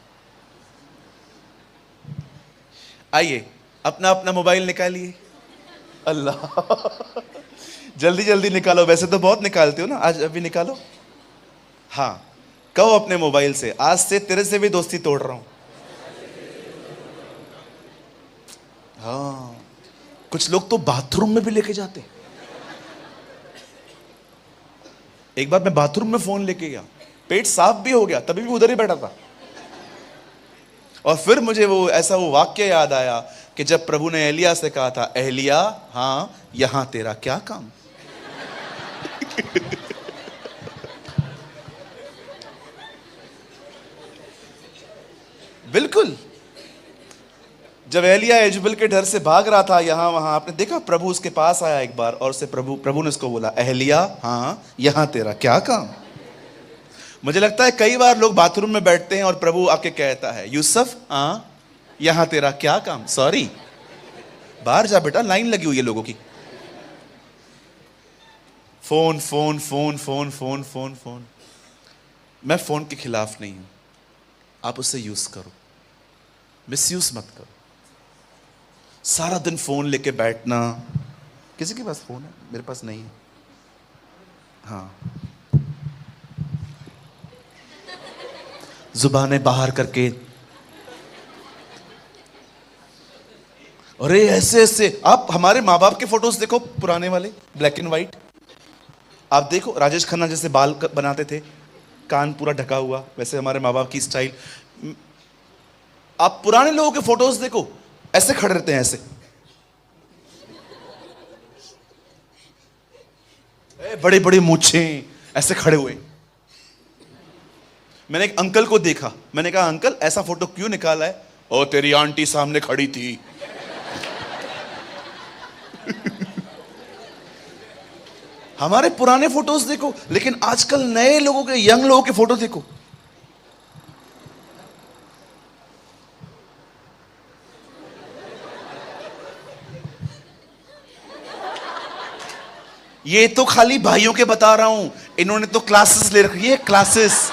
आइए, अपना अपना मोबाइल निकालिए। अल्लाह, जल्दी जल्दी निकालो, वैसे तो बहुत निकालते हो ना, आज अभी निकालो। हाँ, कहो अपने मोबाइल से, आज से तेरे से भी दोस्ती तोड़ रहा हूं। हाँ, कुछ लोग तो बाथरूम में भी लेके जाते हैं। एक बार मैं बाथरूम में फोन लेके गया, पेट साफ भी हो गया, तभी भी उधर ही बैठा था। और फिर मुझे वो वाक्य याद आया कि जब प्रभु ने एलिया से कहा था, एलिया हां यहां तेरा क्या काम। बिल्कुल, जब एलिया यजबेल के डर से भाग रहा था यहां वहां, आपने देखा प्रभु उसके पास आया एक बार और उसे प्रभु ने उसको बोला, एलिया हां यहां तेरा क्या काम। मुझे लगता है कई बार लोग बाथरूम में बैठते हैं और प्रभु आके कहता है, यूसुफ हां यहां तेरा क्या काम, सॉरी बाहर जा बेटा, लाइन लगी हुई है लोगों की। Phone phone phone phone phone phone phone. मैं फोन के खिलाफ नहीं हूं, आप उसे यूज करो, मिसयूज मत करो। सारा दिन फोन लेके बैठना, किसी के पास फोन है, मेरे पास नहीं है। हाँ, जुबानें बाहर करके, अरे ऐसे ऐसे। आप हमारे माँ बाप के फोटोज देखो, पुराने वाले ब्लैक एंड व्हाइट, आप देखो राजेश खन्ना जैसे बाल बनाते थे, कान पूरा ढका हुआ, वैसे हमारे माँ बाप की स्टाइल। आप पुराने लोगों के फोटोज देखो, ऐसे खड़े रहते हैं, ऐसे बड़े बड़े मूछें, ऐसे खड़े हुए। मैंने एक अंकल को देखा, मैंने कहा अंकल ऐसा फोटो क्यों निकाला है? ओ तेरी आंटी सामने खड़ी थी। हमारे पुराने फोटोज देखो, लेकिन आजकल नए लोगों के, यंग लोगों के फोटो देखो। ये तो खाली भाइयों के बता रहा हूं, इन्होंने तो क्लासेस ले रखी है, क्लासेस।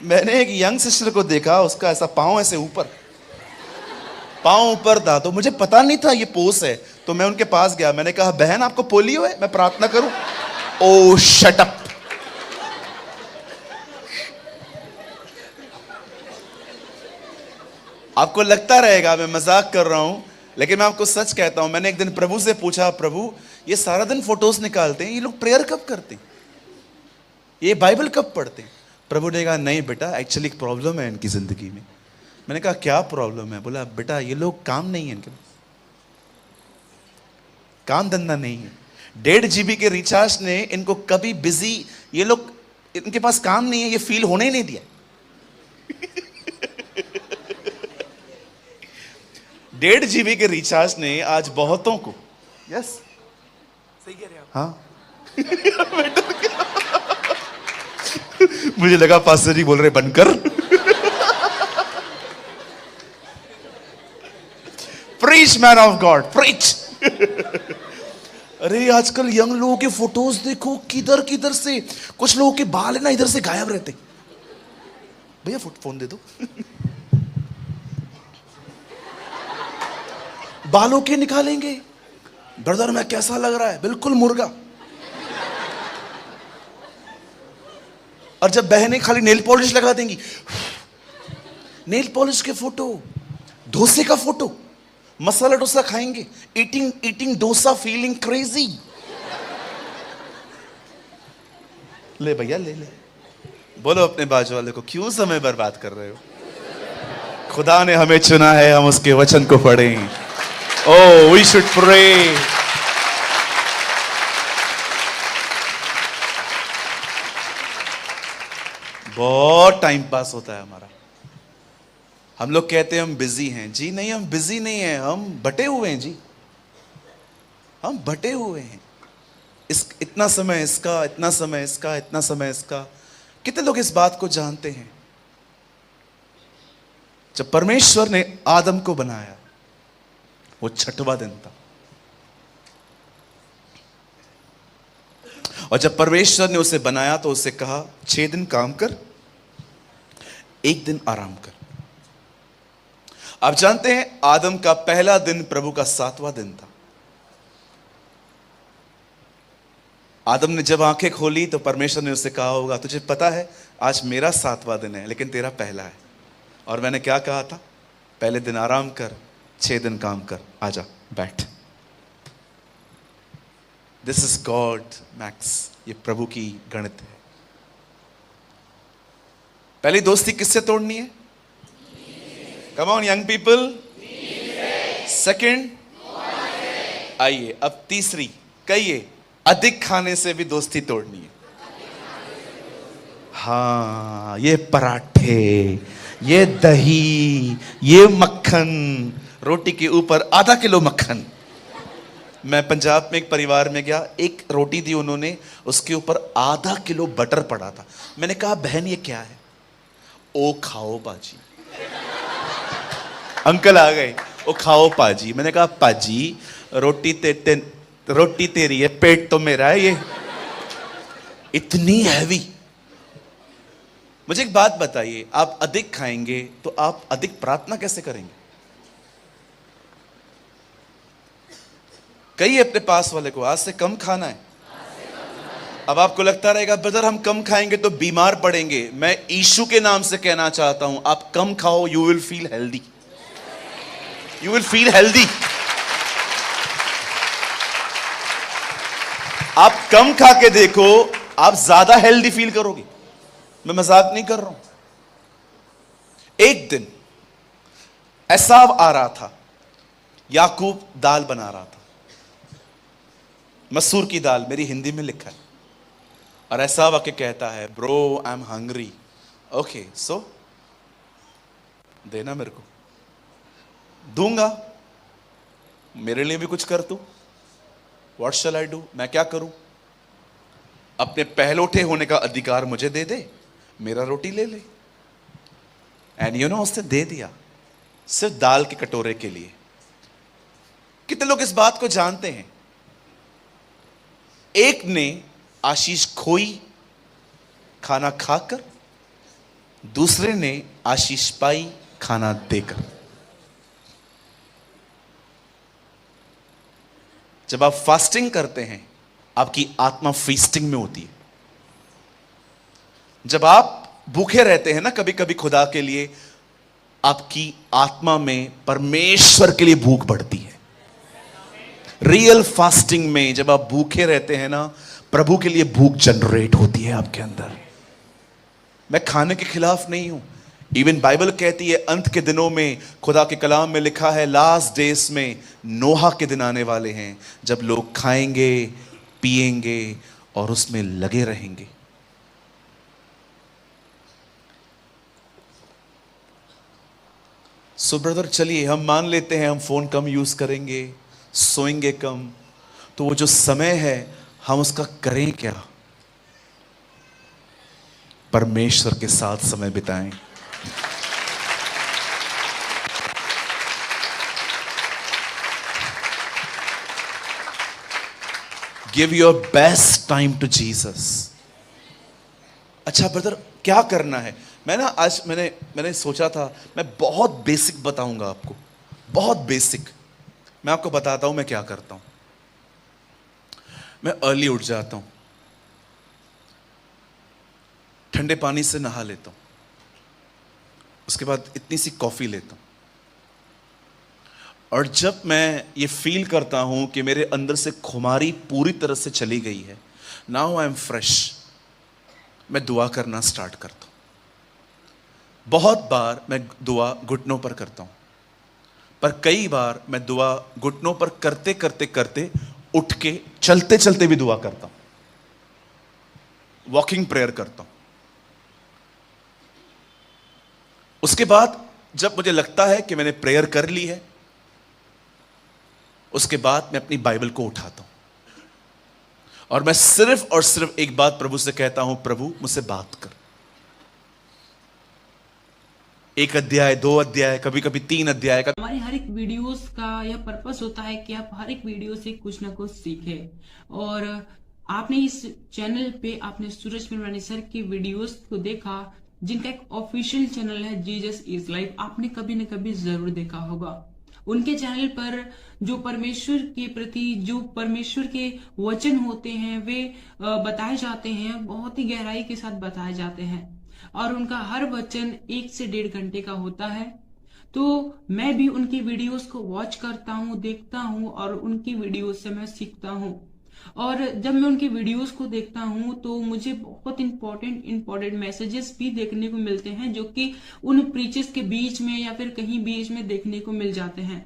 मैंने एक यंग सिस्टर को देखा, उसका ऐसा पांव ऐसे ऊपर, पांव ऊपर था, तो मुझे पता नहीं था ये पोज है, तो मैं उनके पास गया, मैंने कहा बहन आपको पोलियो है, मैं प्रार्थना करूं? ओ शट अप। आपको लगता रहेगा मैं मजाक कर रहा हूं, लेकिन मैं आपको सच कहता हूं, मैंने एक दिन प्रभु से पूछा, प्रभु ये सारा दिन फोटोज निकालते हैं, ये लोग प्रेयर कब करते हैं, ये बाइबल कब पढ़ते हैं? प्रभु ने कहा नहीं बेटा, एक्चुअली एक प्रॉब्लम है इनकी जिंदगी में। मैंने कहा क्या प्रॉब्लम है? बोला बेटा ये लोग, काम नहीं है इनके पास, काम धंधा नहीं है, 1.5 GB के रिचार्ज ने इनको कभी बिजी, ये लोग, इनके पास काम नहीं है, ये फील होने ही नहीं दिया। 1.5 GB के रिचार्ज ने आज बहुतों को, यस सही कह रहे हैं आप, हाँ। मुझे लगा पास्टर जी बोल रहे बनकर। Preach man of God, preach. अरे आजकल यंग लोगों के फोटोज देखो, किधर किधर से, कुछ लोगों के बाल है ना इधर से गायब रहते। भैया फोन दे दो। बालों के निकालेंगे, ब्रदर मैं कैसा लग रहा है, बिल्कुल मुर्गा। और जब बहनें खाली नेल पॉलिश लगा देंगी, नेल पॉलिश के फोटो, डोसे का फोटो, मसाला डोसा खाएंगे, ईटिंग डोसा, फीलिंग क्रेजी। ले भैया ले ले, बोलो अपने बाजू वाले को, क्यों समय बर्बाद कर रहे हो? खुदा ने हमें चुना है, हम उसके वचन को पढ़ें। Oh, we should pray. बहुत टाइम पास होता है हमारा। हम लोग कहते हैं हम बिजी हैं, जी नहीं, हम बिजी नहीं हैं, हम बटे हुए हैं जी, हम बटे हुए हैं। इतना समय इसका, इतना समय इसका, इतना समय इसका। कितने लोग इस बात को जानते हैं? जब परमेश्वर ने आदम को बनाया, वो 6वां दिन था, और जब परमेश्वर ने उसे बनाया तो उसे कहा 6 दिन काम कर, 1 दिन आराम कर। आप जानते हैं आदम का पहला दिन प्रभु का 7वां दिन था। आदम ने जब आंखें खोली तो परमेश्वर ने उससे कहा होगा, तुझे पता है आज मेरा 7वां दिन है, लेकिन तेरा पहला है। और मैंने क्या कहा था? पहले दिन आराम कर, 6 दिन काम कर, आजा बैठ। दिस इज गॉड मैक्स, ये प्रभु की गणित है। पहली दोस्ती किससे तोड़नी है? Come on young people. Second, आइए अब तीसरी, कहिए, अधिक खाने से भी दोस्ती तोड़नी है। हाँ, ये पराठे, ये दही, ये मक्खन, रोटी के ऊपर आधा किलो मक्खन। मैं पंजाब में एक परिवार में गया, एक रोटी दी उन्होंने, उसके ऊपर आधा किलो बटर पड़ा था। मैंने कहा बहन ये क्या है? ओ खाओ पाजी। अंकल आ गए, ओ खाओ पाजी। मैंने कहा पाजी रोटी तेरी है, पेट तो मेरा है। ये इतनी हैवी। मुझे एक बात बताइए, आप अधिक खाएंगे तो आप अधिक प्रार्थना कैसे करेंगे? कहिए अपने पास वाले को, आज से कम खाना है। अब आपको लगता रहेगा ब्रदर हम कम खाएंगे तो बीमार पड़ेंगे। मैं यीशु के नाम से कहना चाहता हूं, आप कम खाओ, you will feel healthy, you will feel healthy. आप कम खा के देखो, आप ज्यादा हेल्दी फील करोगे। मैं मजाक नहीं कर रहा हूं। एक दिन एसाव आ रहा था, याकूब दाल बना रहा था। मसूर की दाल, मेरी हिंदी में लिखा है, और ऐसा वाक्य कहता है, bro I am hungry. Okay, so देना मेरे को, दूंगा, मेरे लिए भी कुछ कर तू। व्हाट शैल आई डू, मैं क्या करूं? अपने पहलौठे होने का अधिकार मुझे दे दे, मेरा रोटी ले ले। एंड यू नो, उसने दे दिया, सिर्फ दाल के कटोरे के लिए। कितने लोग इस बात को जानते हैं? एक ने आशीष खोई खाना खाकर, दूसरे ने आशीष पाई खाना देकर। जब आप फास्टिंग करते हैं, आपकी आत्मा फीस्टिंग में होती है। जब आप भूखे रहते हैं ना कभी कभी खुदा के लिए, आपकी आत्मा में परमेश्वर के लिए भूख बढ़ती है। रियल फास्टिंग में जब आप भूखे रहते हैं ना, प्रभु के लिए भूख जनरेट होती है आपके अंदर। मैं खाने के खिलाफ नहीं हूं। इवन बाइबल कहती है अंत के दिनों में, खुदा के कलाम में लिखा है, लास्ट डेज में नोहा के दिन आने वाले हैं जब लोग खाएंगे, पिएंगे और उसमें लगे रहेंगे। सो ब्रदर, चलिए हम मान लेते हैं हम फोन कम यूज करेंगे, सोएंगे कम, तो वो जो समय है हम उसका करें क्या? परमेश्वर के साथ समय बिताएं। Give your best time to Jesus. अच्छा ब्रदर, क्या करना है? मैं ना आज मैंने सोचा था मैं बहुत बेसिक बताऊंगा आपको, बहुत बेसिक। मैं आपको बताता हूं मैं क्या करता हूं। मैं अर्ली उठ जाता हूं, ठंडे पानी से नहा लेता हूं, उसके बाद इतनी सी कॉफी लेता हूं, और जब मैं ये फील करता हूं कि मेरे अंदर से खुमारी पूरी तरह से चली गई है, नाउ आई एम फ्रेश, मैं दुआ करना स्टार्ट करता हूं। बहुत बार मैं दुआ घुटनों पर करता हूं, पर कई बार मैं दुआ घुटनों पर करते करते करते उठ के चलते चलते भी दुआ करता हूं, वॉकिंग प्रेयर करता हूं। उसके बाद जब मुझे लगता है कि मैंने प्रेयर कर ली है, उसके बाद मैं अपनी बाइबल को उठाता हूं और मैं सिर्फ और सिर्फ एक बात प्रभु से कहता हूं, प्रभु मुझसे बात कर। 1 अध्याय, 2 अध्याय, कभी कभी 3 अध्याय का। हमारे हर एक वीडियोस का यह पर्पस होता है कि आप हर एक वीडियो से कुछ ना कुछ सीखें। और आपने इस चैनल पे आपने सूरज पिरवानी सर की वीडियोस को देखा, जिनका एक ऑफिशियल चैनल है जीसस इज लाइफ, आपने कभी न कभी जरूर देखा होगा। उनके चैनल पर जो परमेश्वर के प्रति, जो परमेश्वर के वचन होते हैं, वे बताए जाते हैं, बहुत ही गहराई के साथ बताए जाते हैं, और उनका हर वचन 1 से 1.5 घंटे का होता है। तो मैं भी उनकी वीडियोस को वॉच करता हूँ, देखता हूँ, और उनकी वीडियोस से मैं सीखता हूँ। और जब मैं उनकी वीडियोस को देखता हूँ तो मुझे बहुत इंपॉर्टेंट मैसेजेस भी देखने को मिलते हैं, जो कि उन प्रीचेस के बीच में या फिर कहीं बीच में देखने को मिल जाते हैं।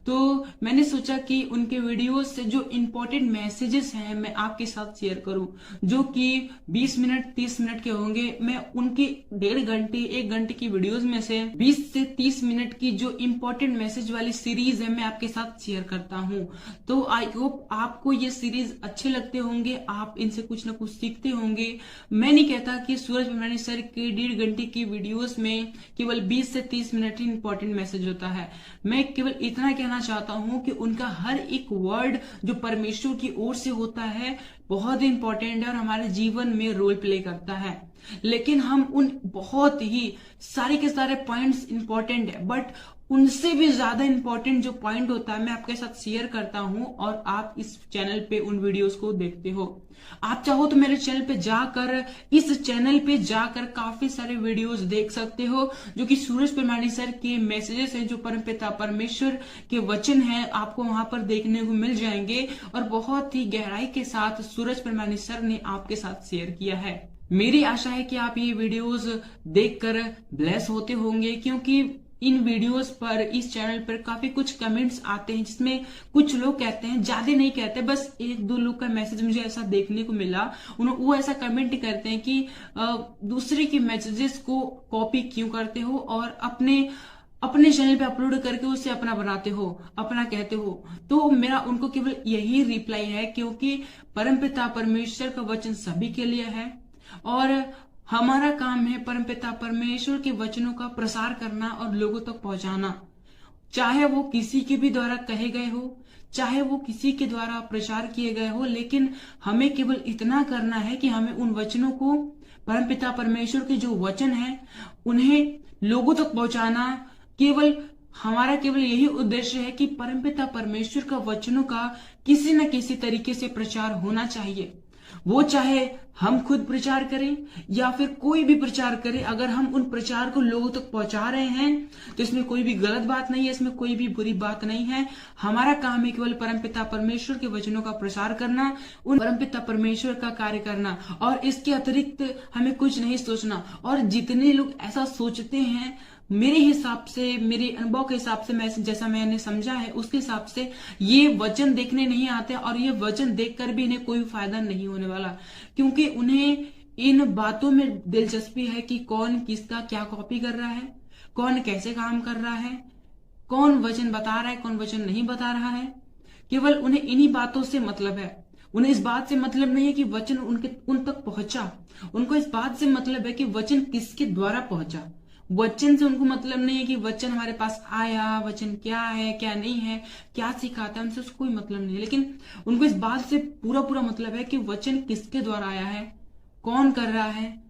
तो मैंने सोचा कि उनके वीडियोस से जो इंपॉर्टेंट मैसेजेस हैं मैं आपके साथ शेयर करूं, जो कि 20 मिनट 30 मिनट के होंगे। मैं उनकी 1.5 घंटे 1 घंटे की वीडियोस में से 20 से 30 मिनट की जो इंपॉर्टेंट मैसेज वाली सीरीज है मैं आपके साथ शेयर करता हूं। तो आई होप आपको ये सीरीज अच्छे लगते होंगे, आप इनसे कुछ ना कुछ सीखते होंगे। मैं नहीं कहता कि सूरज पिरवानी सर के 1.5 घंटे की वीडियोस में केवल 20 से 30 मिनट ही इंपॉर्टेंट मैसेज होता है। मैं केवल इतना कहना चाहता हूं कि उनका हर एक वर्ड जो परमेश्वर की ओर से होता है बहुत इंपॉर्टेंट है और हमारे जीवन में रोल प्ले करता है। लेकिन हम उन बहुत ही सारे के सारे पॉइंट्स इंपॉर्टेंट है, बट उनसे भी ज्यादा इंपॉर्टेंट जो पॉइंट होता है मैं आपके साथ शेयर करता हूं, और आप इस चैनल पे उन वीडियोस को देखते हो। आप चाहो तो मेरे चैनल पे जाकर, इस चैनल पे जाकर काफी सारे वीडियोस देख सकते हो, जो कि सूरज पिरवानी सर के मैसेजेस हैं, जो परमपिता परमेश्वर के वचन हैं, आपको वहां पर देखने को मिल जाएंगे, और बहुत ही गहराई के साथ सूरज पिरवानी सर ने आपके साथ शेयर किया है। मेरी आशा है कि आप ये वीडियोस देखकर ब्लेस होते होंगे, क्योंकि इन वीडियोस पर, इस चैनल पर काफी कुछ कमेंट्स आते हैं जिसमें कुछ लोग कहते हैं, ज्यादा नहीं कहते, बस एक दो लोग का मैसेज मुझे ऐसा देखने को मिला, वो ऐसा कमेंट करते हैं कि दूसरे के मैसेजेस को कॉपी क्यों करते हो और अपने चैनल पे अपलोड करके उसे अपना बनाते हो, अपना कहते हो। तो मेरा उनको केवल यही रिप्लाई है, क्योंकि परमपिता परमेश्वर का वचन सभी के लिए है और हमारा काम है परमपिता परमेश्वर के वचनों का प्रसार करना और लोगों तक पहुंचाना, चाहे वो किसी के भी द्वारा कहे गए हो, चाहे वो किसी के द्वारा प्रचार किए गए हो, लेकिन हमें केवल इतना करना है कि हमें उन वचनों को, परमपिता परमेश्वर के जो वचन है, उन्हें लोगों तक पहुंचाना। हमारा केवल यही उद्देश्य है कि परमपिता परमेश्वर का वचनों का किसी न किसी तरीके से प्रचार होना चाहिए। वो चाहे हम खुद प्रचार करें या फिर कोई भी प्रचार करे, अगर हम उन प्रचार को लोगों तक पहुंचा रहे हैं तो इसमें कोई भी गलत बात नहीं है, इसमें कोई भी बुरी बात नहीं है। हमारा काम है केवल परमपिता परमेश्वर के वचनों का प्रसार करना, उन परमपिता परमेश्वर का कार्य करना, और इसके अतिरिक्त हमें कुछ नहीं सोचना। और जितने लोग ऐसा सोचते हैं, मेरे हिसाब से, मेरे अनुभव के हिसाब से, मैं जैसा मैंने समझा है उसके हिसाब से, ये वचन देखने नहीं आते और ये वचन देखकर भी इन्हें कोई फायदा नहीं होने वाला, क्योंकि उन्हें इन बातों में दिलचस्पी है कि कौन किसका क्या कॉपी कर रहा है, कौन कैसे काम कर रहा है, कौन वचन बता रहा है, कौन वचन नहीं बता रहा है। केवल उन्हें इन्हीं बातों से मतलब है। उन्हें इस बात से मतलब नहीं है कि वचन उन तक पहुंचा, उनको इस बात से मतलब है कि वचन किसके द्वारा पहुंचा। वचन से उनको मतलब नहीं है कि वचन हमारे पास आया, वचन क्या है क्या नहीं है, क्या सिखाता है, उनसे उसको कोई मतलब नहीं है। लेकिन उनको इस बात से पूरा मतलब है कि वचन किसके द्वारा आया है, कौन कर रहा है,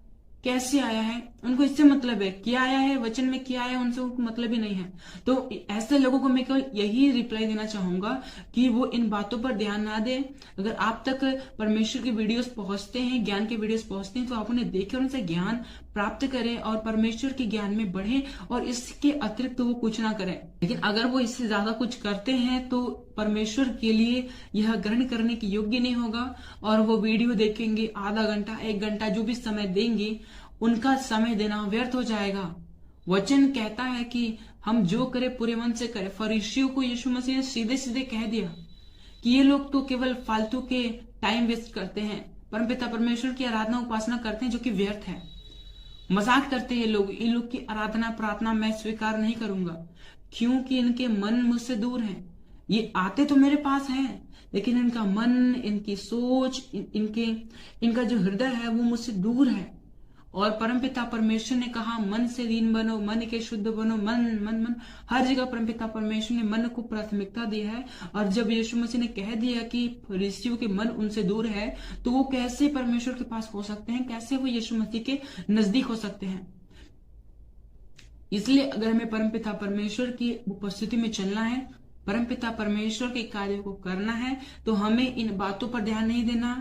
कैसे आया है, उनको इससे मतलब है। क्या आया है, वचन में क्या आया, उनसे उनको मतलब ही नहीं है। तो ऐसे लोगों को मैं केवल यही रिप्लाई देना चाहूंगा कि वो इन बातों पर ध्यान ना दें। अगर आप तक परमेश्वर के वीडियोस पहुंचते हैं, ज्ञान के वीडियोस पहुंचते हैं, तो आप उन्हें देखें, उनसे ज्ञान प्राप्त करें और परमेश्वर के ज्ञान में बढ़े, और इसके अतिरिक्त वो कुछ ना करें। लेकिन अगर वो इससे ज्यादा कुछ करते हैं तो परमेश्वर के लिए यह ग्रहण करने के योग्य नहीं होगा, और वो वीडियो देखेंगे, आधा घंटा 1 घंटा जो भी समय देंगे, उनका समय देना व्यर्थ हो जाएगा। वचन कहता है कि हम जो करें पूरे मन से करें। फरीसियों को यीशु मसीह ने सीधे सीधे कह दिया कि ये लोग तो केवल फालतू के टाइम वेस्ट करते हैं, परमपिता परमेश्वर की आराधना उपासना करते हैं जो कि व्यर्थ है, मजाक करते हैं ये लोग, इन लोग की आराधना प्रार्थना मैं स्वीकार नहीं करूंगा, क्योंकि इनके मन मुझसे दूर हैं। ये आते तो मेरे पास हैं, लेकिन इनका मन, इनकी सोच, इनका जो हृदय है वो मुझसे दूर है। और परमपिता परमेश्वर ने कहा मन से दीन बनो, मन के शुद्ध बनो, मन मन मन, हर जगह परमपिता परमेश्वर ने मन को प्राथमिकता दी है। और जब यीशु मसीह ने कह दिया कि फरीसियों के मन उनसे दूर है, तो वो कैसे परमेश्वर के पास हो सकते हैं, कैसे वो यीशु मसीह के नजदीक हो सकते हैं। इसलिए अगर हमें परमपिता परमेश्वर की उपस्थिति में चलना है, परमपिता परमेश्वर के कार्य को करना है, तो हमें इन बातों पर ध्यान नहीं देना,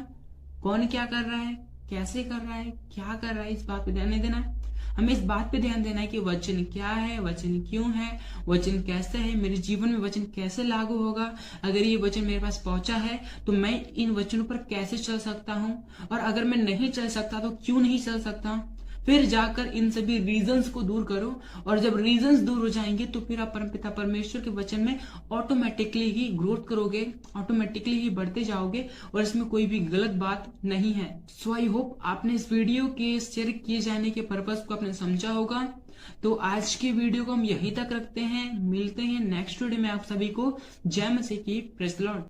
कौन क्या कर रहा है, कैसे कर रहा है, क्या कर रहा है, इस बात पे ध्यान नहीं देना है। हमें इस बात पे ध्यान देना है कि वचन क्या है, वचन क्यों है, वचन कैसे है, मेरे जीवन में वचन कैसे लागू होगा, अगर ये वचन मेरे पास पहुंचा है तो मैं इन वचनों पर कैसे चल सकता हूं, और अगर मैं नहीं चल सकता तो क्यों नहीं चल सकता। फिर जाकर इन सभी रीजंस को दूर करो, और जब रीजंस दूर हो जाएंगे तो फिर आप परमपिता परमेश्वर के वचन में ऑटोमेटिकली ही ग्रोथ करोगे, ऑटोमेटिकली ही बढ़ते जाओगे, और इसमें कोई भी गलत बात नहीं है। सो आई होप आपने इस वीडियो के शेयर किए जाने के पर्पस को आपने समझा होगा। तो आज की वीडियो को हम यहीं तक रखते हैं, मिलते हैं नेक्स्ट वीडियो में। आप सभी को जय मसीह की, प्रेज़ द लॉर्ड।